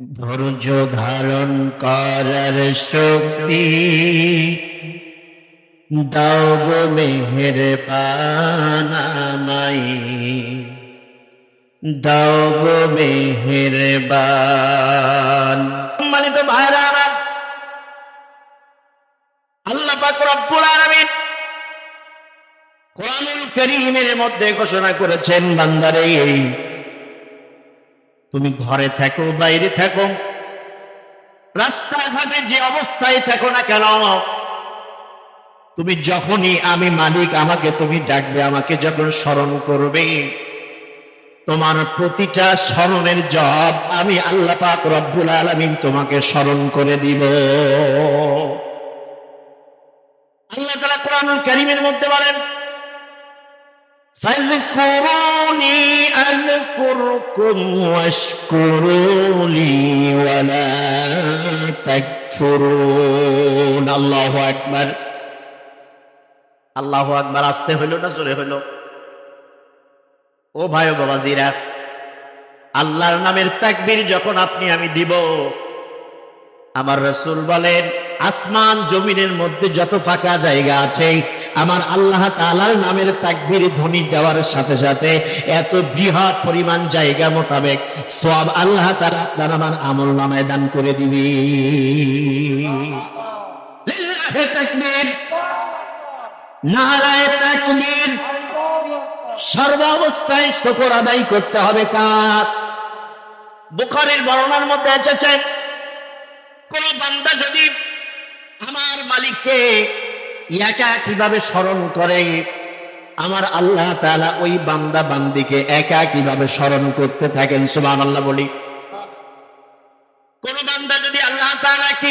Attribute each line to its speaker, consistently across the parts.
Speaker 1: ধৈর্য ধারণ করার শক্তি দাও গো মেহেরবান আমায়, দাও গো মেহেরবান। সম্মানিত ভাইরা আমার, আল্লাহ পাক রব্বুল আলামিন কোরআনুল কারীমের মধ্যে ঘোষণা করেছেন, বান্দারে তুমি ঘরে থাকো বাইরে থাকো, রাস্তাঘাটে যে অবস্থায় থাকো না কেন, তুমি যখনই আমি মালিক আমাকে তুমি ডাকবে, আমাকে যখন স্মরণ করবে, তোমার প্রতিটা স্মরণের জবাব আমি আল্লাহ পাক রব্বুল আলামিন তোমাকে স্মরণ করে দিব। আল্লাহ তাআলা কোরআনুল কারীমের মধ্যে বলেন, ফাযকুরুনি আযকুরকুম ওয়াশকুরুলি ওয়ালা তাকফুরুন। আল্লাহু আকবার। আল্লাহু আকবার আসতে হইল না জোরে হইল? ও ভাই ও বাবাজিরা, আল্লাহর নামের তাকবীর যখন আপনি আমি দিব, আমার রাসূল বলেন আসমান জমিনের মধ্যে যত ফাঁকা জায়গা আছে, আমার আল্লাহ তাআলার নামের তাকবীর ধ্বনি দেওয়ার সাথে সাথে এত বৃহৎ পরিমাণ জায়গা মোতাবেক সওয়াব আল্লাহ তাআলা আপনার আমার আমলনামায় দান করে দিবে। লিল্লাহি তাকবীর, নারায়ে তাকবীর। সর্ব অবস্থায় শুকর আদায় করতে হবে কার? বুখারীর বর্ণনার মধ্যে এসেছে, কোন বান্দা যদি আমার মালিককে একা কিভাবে স্মরণ করে, আমার আল্লাহ তাআলা ওই বান্দা বান্দিকে একা কিভাবে স্মরণ করতে থাকেন। সুবহানাল্লাহ বলি। কোন বান্দা যদি আল্লাহ তাআলা কি,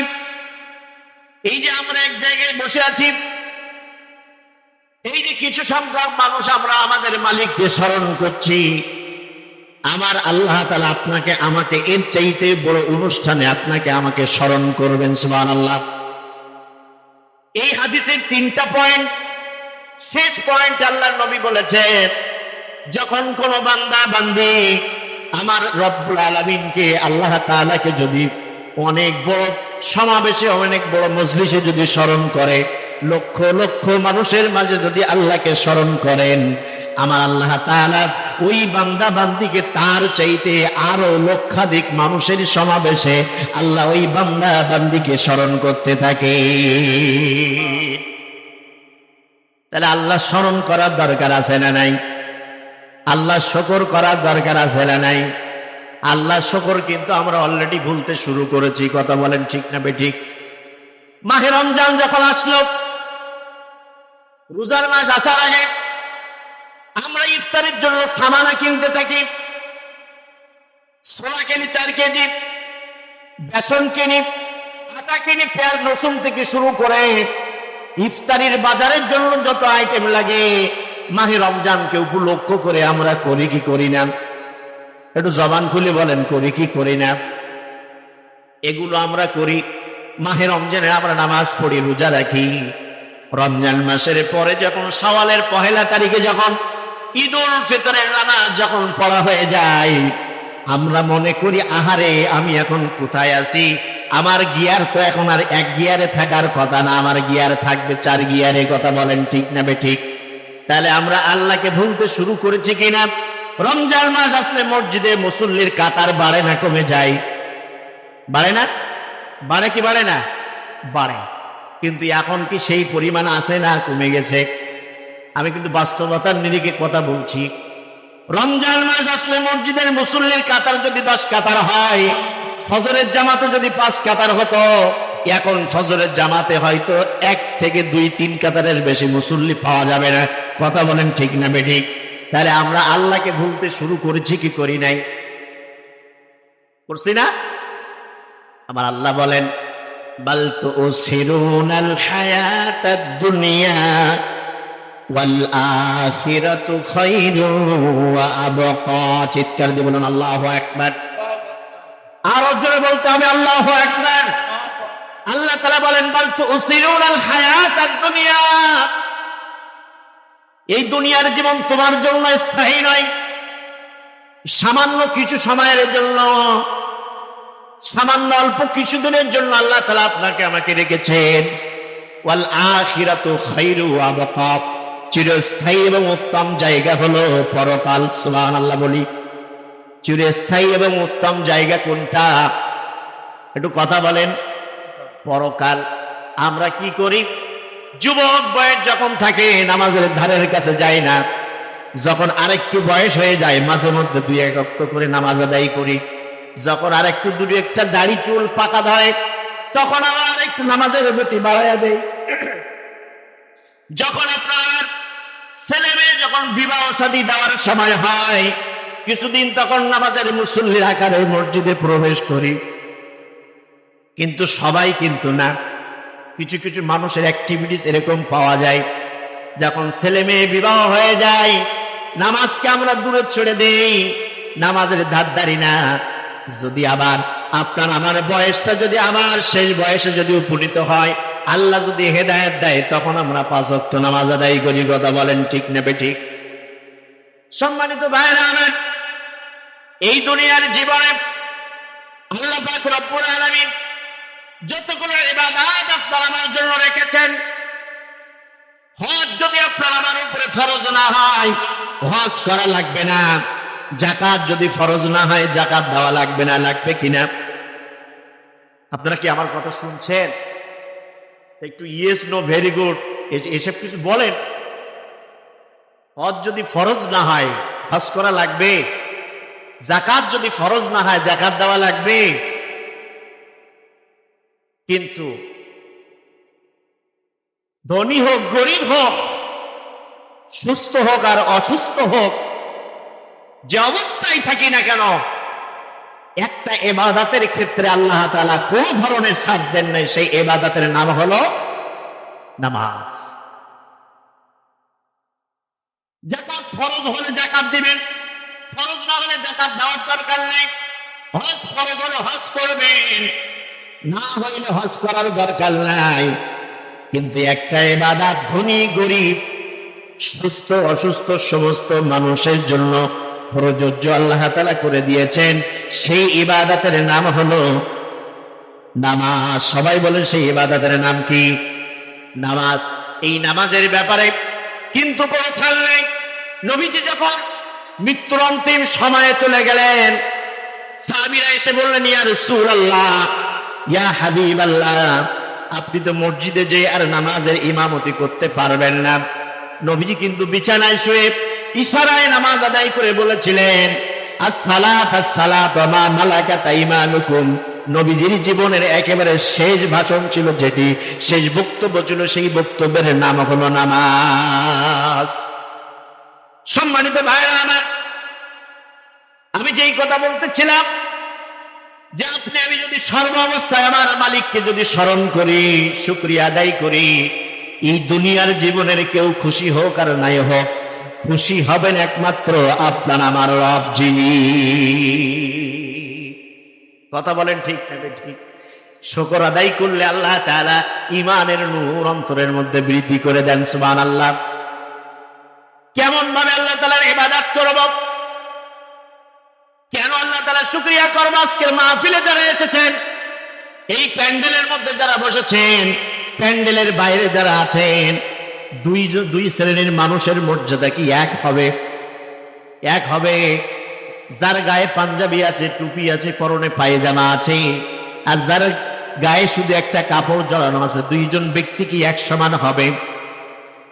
Speaker 1: এই যে আমরা এক জায়গায় বসে আছি, এই যে কিছু সংখ্যক মানুষ আমরা আমাদের মালিককে স্মরণ করছি, আমার আল্লাহ তাআলা আপনাকে আমাকে এর চাইতে বড় অনুষ্ঠানে আপনাকে আমাকে স্মরণ করবেন। সুবহানাল্লাহ। এই হাদিসের 3টা পয়েন্ট, শেষ পয়েন্ট আল্লাহর নবী বলেছেন, যখন কোন বান্দা বান্দি আমার রব্বুল আলামিনকে আল্লাহ তাআলাকে যদি অনেক বড় সমাবেশে অনেক বড় মজলিসে যদি স্মরণ করে, লক্ষ লক্ষ মানুষের মাঝে যদি আল্লাহকে স্মরণ করেন, আমার আল্লাহ তাআলা ওই বান্দা বান্দিকে তার চাইতে আরো লক্ষাধিক মানুষের সমাবেশে আল্লাহ ওই বান্দা বান্দিকে স্মরণ করতে থাকে। তাহলে আল্লাহ স্মরণ করার দরকার আছে না নাই? আল্লাহ শুকর করার দরকার আছে না নাই? আল্লাহ শুকর কিন্তু আমরা অলরেডি ভুলতে শুরু করেছি। কথা বলেন ঠিক না বেঠিক? মাহে রমজান যখন আসলো, রোজার মাস আসার আগে আমরা ইফতারের জন্য সামানা কিনতে থাকি। ছোলা কিনি 4 কেজি, বেসন কিনি, আটা কিনি, পেঁয়াজ রসুন থেকে শুরু করে ইফতারির বাজারের জন্য যত আইটেম লাগে, মাহে রমজানকে উপলক্ষ করে আমরা করি কি করি না? একটু জবান খুলে বলেন, করি কি করি না? এগুলো আমরা করি। মাহে রমজানে আমরা নামাজ পড়ি, রোজা রাখি। রমজান মাসের পরে যখন শাওয়ালের 1 তারিখে যখন ঈদুল ফিতরের নামাজ যখন পড়া হয়ে যায়, আমরা মনে করি আহারে আমি এখন কোথায় আছি, আমার গিয়ার তো এখন আর 1 গিয়ারে থাকার কথা না, আমার গিয়ার থাকবে 4 গিয়ারে। কথা বলেন ঠিক না বেঠিক? তাহলে আমরা আল্লাহকে ভুলতে শুরু করেছি কিনা? রমজান মাস আসলে মসজিদে মুসল্লির কাতার বাড়ে না কমে যায়? বাড়ে না? বাড়ে কি বাড়ে না? বাড়ে। কিন্তু এখন কি সেই পরিমাণ আছে না কমে গেছে? আমি কিন্তু বাস্তবতার নিরিখে কথা বলছি। রমজান মাস আসলে মসজিদের মুসল্লির কাতার যদি 10 কাতার হয়, ফজরের জামাতে যদি 5 কাতার হতো, এখন ফজরের জামাতে হয়তো 1 থেকে 2-3 কাতারের বেশি মুসল্লি পাওয়া যাবে না। কথা বলেন ঠিক না বেঠিক? তাহলে আমরা আল্লাহকে ভুলতে শুরু করেছি কি করি নাই? করছি না? আমার আল্লাহ বলেন, বাল তুসিরুনাল হায়াতাদ দুনিয়া ওয়াল আখিরাতু খায়রুন ওয়া আবকা। চিৎকার দিয়ে বলুন আল্লাহু আকবার। আরো জোরে বলতে হবে আল্লাহু আকবার। আল্লাহ তাআলা বলেন, বাল তুসিরুনাল হায়াতাদ দুনিয়া, এই দুনিয়ার জীবন তোমার জন্য স্থায়ী নয়, সামান্য কিছু সময়ের জন্য। সামান্য অল্প কিছুদিনের জন্য আল্লাহ তাআলা আপনাকে আমাকে রেখেছেন। ওয়াল আখিরাতু খায়রু ওয়া আবকা, চিরস্থায়ী এবং উত্তম জায়গা হলো পরকাল। সুবহানাল্লাহ বলি। চিরস্থায়ী এবং উত্তম জায়গা কোনটা? একটু কথা বলেন। পরকাল। আমরা কি করি? যুবক বয়স যখন থাকে নামাজের ধারের কাছে যায় না, যখন আরেকটু বয়স হয়ে যায় মাঝে মধ্যে 2-1 ওয়াক্ত করে নামাজ আদায় করি, যখন আরেকটু দুটো একটা দাড়ি চুল পাকা ধরে তখন আবার একটু নামাজের প্রতি বাড়াইয়া দেয়। যখন আপনার ছেলে মেয়ে যখন বিবাহ শাদী দেওয়ার সময় হয় কিছুদিন তখন নামাজের মুসল্লির আকারে মসজিদে প্রবেশ করি। কিন্তু সবাই কিন্তু না, কিছু কিছু মানুষের অ্যাক্টিভিটিস এরকম পাওয়া যায়, যখন ছেলে মেয়ে বিবাহ হয়ে যায় নামাজকে আমরা দূরে ছেড়ে দেই, নামাজের ধার ধারি না। যদি আবার আপনার আমার বয়সটা যদি আমার শেষ বয়সে যদি উপনীত হয়, আল্লাহ যদি হেদায়েত দেয়, তখন আমরা 5 ওয়াক্ত নামাজ আদায় করি। কথা বলেন ঠিক নেবে ঠিক? সম্মানিত ভাইরা আমার, এই দুনিয়ার জীবনে আল্লাহ পাক রব্বুল আলামিন যতগুলো ইবাদত আপনার আমার জন্য রেখেছেন, হজ যদি আপনার আমার উপরে ফরজ না হয় হজ করা লাগবে না। যাকাত যদি ফরজ না হয় যাকাত দেওয়া লাগবে না। লাগবে কিনা? আপনারা কি আমার কথা শুনছেন? একটু ইয়েস নো ভেরি গুড এসব কিছু বলেন। হজ যদি ফরজ না হয় হজ করা লাগবে। যাকাত যদি ফরজ না হয় যাকাত দেওয়া লাগবে। কিন্তু ধনী হোক গরিব হোক, সুস্থ হোক আর অসুস্থ হোক, যে অবস্থায় থাকি না কেন, একটা ইবাদতের ক্ষেত্রে আল্লাহ তাআলা কোন ধরনের ছাড় দেন নাই। সেই ইবাদতের নাম হলো নামাজ। যাকাত ফরজ হলে যাকাত দিবেন, ফরজ না হলে যাকাত দেওয়ার দরকার নেই। হজ ফরজ হলে হজ করবেন, না হইলে হজ করার দরকার নাই। কিন্তু একটা ইবাদত ধনী গরিব সুস্থ অসুস্থ সমস্ত মানুষের জন্য প্রযোজ্য আল্লাহ তাআলা করে দিয়েছেন। সেই ইবাদতের নাম হলো নামাজ। সবাই বলেন সেই ইবাদতের নাম কি? নামাজ। এই নামাজের ব্যাপারে কিন্তু কোনো ছাড় নেই। নবীজি যখন মৃত্যুর অন্তিম সময়ে চলে গেলেন, সাহাবীরা এসে বললেন, ইয়া রাসূলুল্লাহ, ইয়া হাবিবাল্লাহ, আপনি তো মসজিদে যে আর নামাজের ইমামতি করতে পারবেন না। নবীজি কিন্তু বিছানায় শুয়ে ইশারায় নামাজ আদায় করে বলেছিলেন, আসসালাত আসসালাত ওয়া মা মালাকাত আইমানুকুম। নবীজির জীবনের একেবারে শেষ ভাষণ ছিল, যেটি শেষ বক্তব্য ছিল, সেই বক্তব্যের নাম হলো নামাজ। সম্মানিত ভাইরা আমার, আমি যেই কথা বলতেছিলাম যে আপনি আমি যদি সর্ব অবস্থায় আমার মালিককে যদি স্মরণ করি, শুকরিয়া আদায় করি, এই দুনিয়ার জীবনের কেউ খুশি হোক আর নাই হোক, খুশি হবেন একমাত্র আপনার আমার রব যিনি। কথা বলেন ঠিক নেবে ঠিক? শুকর আদায় করলে আল্লাহ তাআলা ঈমানের নূর অন্তরের মধ্যে বৃদ্ধি করে দেন। সুবহানাল্লাহ। কেমন ভাবে আল্লাহ তাআলার ইবাদত করব, কেন আল্লাহ তাআলা শুকরিয়া করব? আজকের মাহফিলে যারা এসেছেন, এই প্যান্ডেলের মধ্যে যারা বসেছেন, প্যান্ডেলের বাইরে যারা আছেন, দুই শ্রেণীর মানুষের মর্যাদা কি এক হবে? এক হবে। যার গায়ে পাঞ্জাবি আছে, টুপি আছে, পরনে পায়জামা আছে, আর যার গায়ে শুধু একটা কাপড় জড়ানো আছে, দুইজন ব্যক্তি কি এক সমান হবে?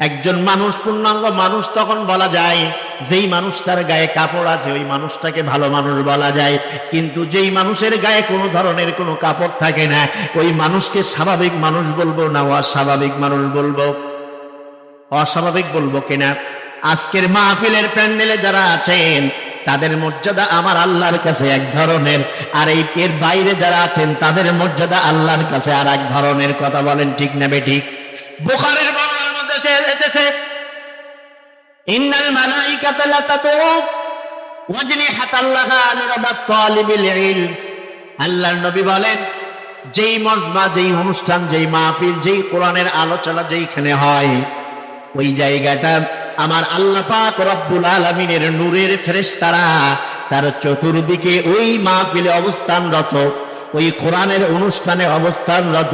Speaker 1: একজন মানুষ পূর্ণাঙ্গ মানুষ তখন বলা যায় যেই মানুষটার গায়ে কাপড় আছে, ওই মানুষটাকে ভালো মানুষ বলা যায়। কিন্তু যেই মানুষের গায়ে কোনো ধরনের কোনো কাপড় থাকে না, ওই মানুষকে স্বাভাবিক মানুষ বলবো না অস্বাভাবিক মানুষ বলবো? অস্বাভাবিক বলবো কিনা? আজকের মাহফিলের প্যান্ডেলে যারা আছেন তাদের মর্যাদা আমার আল্লাহর কাছে এক ধরনের, আর এই এর বাইরে যারা আছেন তাদের মর্যাদা আল্লাহর কাছে আর এক ধরনের। কথা বলেন ঠিক না বেঠিক? বুখারীর বর্ণনার মধ্যে এসেছে, ইন্নাল মালাইকাতা লাতাতু ওয়াজনিহাতাল্লাহা লিরাবাত তালিবিল ইলম। আল্লাহর নবী বলেন, যেই মজমা, যেই অনুষ্ঠান, যেই মাহফিল, যেই কোরআনের আলোচনা যেইখানে হয়, ওই জায়গাটা আমার আল্লাহ পাক রব্বুল আলামিনের নূরের ফেরেশতারা তার চতুর্দিকে ওই মাহফিলে অবস্থানরত ওই কোরআনের অনুষ্ঠানে অবস্থানরত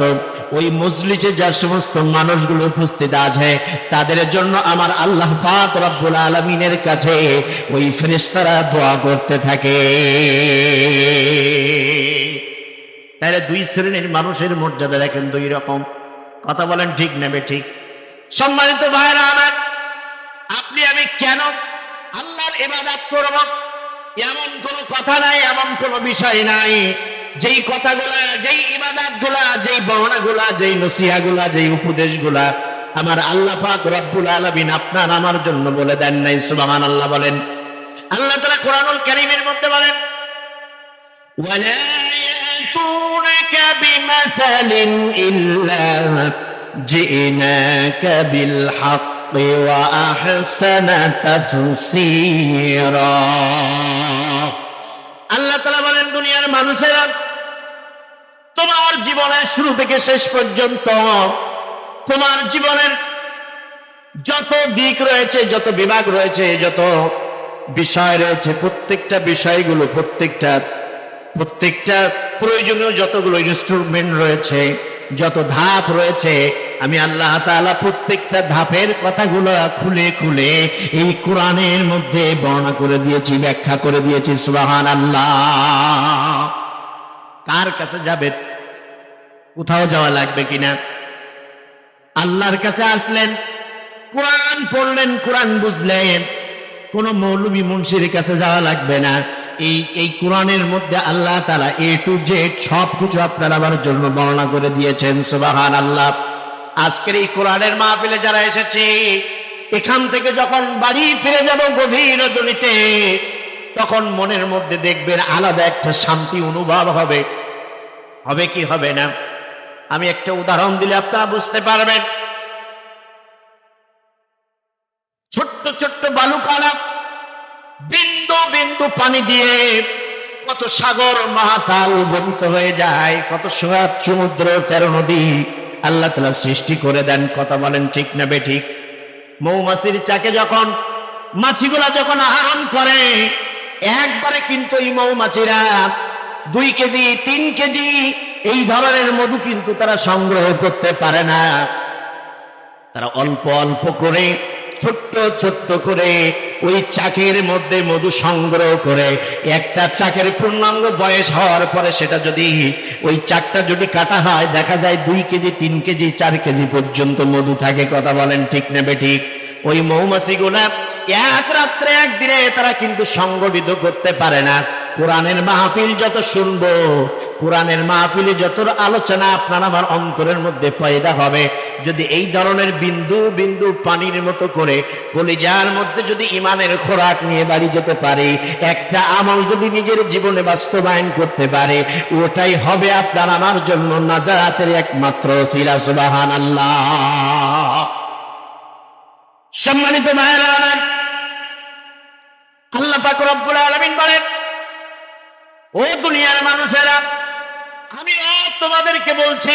Speaker 1: ওই মজলিসে যে সমস্ত মানুষগুলো উপস্থিত আছে তাদের জন্য আমার আল্লাহ পাক রব্বুল আলামিনের কাছে ওই ফেরেশতারা দোয়া করতে থাকে। তাহলে দুই শ্রেণীর মানুষের মর্যাদা দেখেন, দুই রকম। কথা বলেন ঠিক নেবে ঠিক? সম্মানিত ভাইরা আমার, আপনি আমি কেন আল্লাহর ইবাদত করব এমন কোন কথা নাই, এমন কোন বিষয় নাই। যেই কথাগুলা, যেই ইবাদতগুলা, যেই বর্ণনাগুলা, যেই নসিহাগুলা, যেই উপদেশগুলা আমার আল্লাহ পাক রব্বুল আলামিন আপনার আমার জন্য বলে দেন নাই। সুবহানাল্লাহ বলেন। আল্লাহ তাআলা কোরআনুল কারীমের মধ্যে বলেন, ওয়ালা ইয়াতুনাকা বিমাসালিন ইল্লা জিনাকা বিল হাক্কি ওয়া আহসানা তাফসীরা। আল্লাহ তাআলা বলেন, দুনিয়ার মানুষেরা তোমার জীবনের শুরু থেকে শেষ পর্যন্ত তোমার জীবনের যত দিক রয়েছে, যত বিভাগ রয়েছে, যত বিষয় রয়েছে, প্রত্যেকটা বিষয়গুলো, প্রত্যেকটা প্রয়োজনীয় যতগুলো ইনস্ট্রুমেন্ট রয়েছে, যত ধাপ রয়েছে, আমি আল্লাহ তাআলা প্রত্যেকটা ধাপের কথাগুলো খুলে খুলে এই কোরআনের মধ্যে বর্ণনা করে দিয়েছি, ব্যাখ্যা করে দিয়েছি। সুবহানাল্লাহ। কার কাছে যাবে? কোথাও যাওয়া লাগবে কিনা? আল্লাহর কাছে আসলেন, কোরআন পড়লেন, কোরআন বুঝলেন, কোন মৌলবী মুন্সির কাছে যাওয়া লাগবে না। এই কোরআনের মধ্যে আল্লাহ তাআলা এ টু জেড সবকিছু আপনার আমার জন্য বর্ণনা করে দিয়েছেন। সুবহানাল্লাহ। আজকের এই কোরআনের মাহফিলে যারা এসেছে, এখান থেকে যখন বাড়ি ফিরে যাব গভীর রজনীতে, তখন মনের মধ্যে দেখবেন আলাদা একটা শান্তি অনুভব হবে। হবে কি হবে না? আমি একটা উদাহরণ দিলে আপনারা বুঝতে পারবেন। ছোট্ট ছোট্ট বালুকালা বিন্দু বিন্দু পানি দিয়ে কত সাগর মহাকাল বহিত হয়ে যায়, কত সমুদ্র, 13 নদী আল্লাহ তাআলা সৃষ্টি করে দেন। কথা বলেন ঠিক না বেঠিক? মৌমাছির চাকে যখন মাছিগুলা যখন আহরণ করে, একবারে কিন্তু এই মৌমাছিরা 2 কেজি 3 কেজি এই ধরনের মধু কিন্তু তারা সংগ্রহ করতে পারে না। তারা অল্প অল্প করে, ছোট্ট ছোট্ট করে ওই চাকের মধ্যে মধু সংগ্রহ করে, একটা চাকের পূর্ণাঙ্গ বয়স হওয়ার পরে সেটা যদি, ওই চাকটা যদি কাটা হয়, দেখা যায় 2 কেজি 3 কেজি 4 কেজি পর্যন্ত মধু থাকে। কথা বলেন ঠিক নেবে ঠিক? ওই মৌমাছিগুলা এক রাত্রে একদিনে তারা কিন্তু সংগঠিত করতে পারে না। কোরআনের মাহফিল যত শুনবো, কোরআনের মাহফিলে যত আলোচনা আপনার আমার অন্তরের মধ্যে পয়দা হবে, যদি এই ধরনের বিন্দু বিন্দু পানির মতো করে কলিজার মধ্যে যদি ইমানের খোরাক নিয়ে বাড়ি যেতে পারে, একটা আমল যদি নিজের জীবনে বাস্তবায়ন করতে পারে, ওটাই হবে আপনার আমার জন্য নাজাতের একমাত্র ওসিলা। সুবহানাল্লাহ। সম্মানিত ভাইরা আমার, আল্লাহ পাক রব্বুল আলামিন বলেন, ও দুনিয়ার মানুষেরা, আমি তোমাদেরকে বলছি,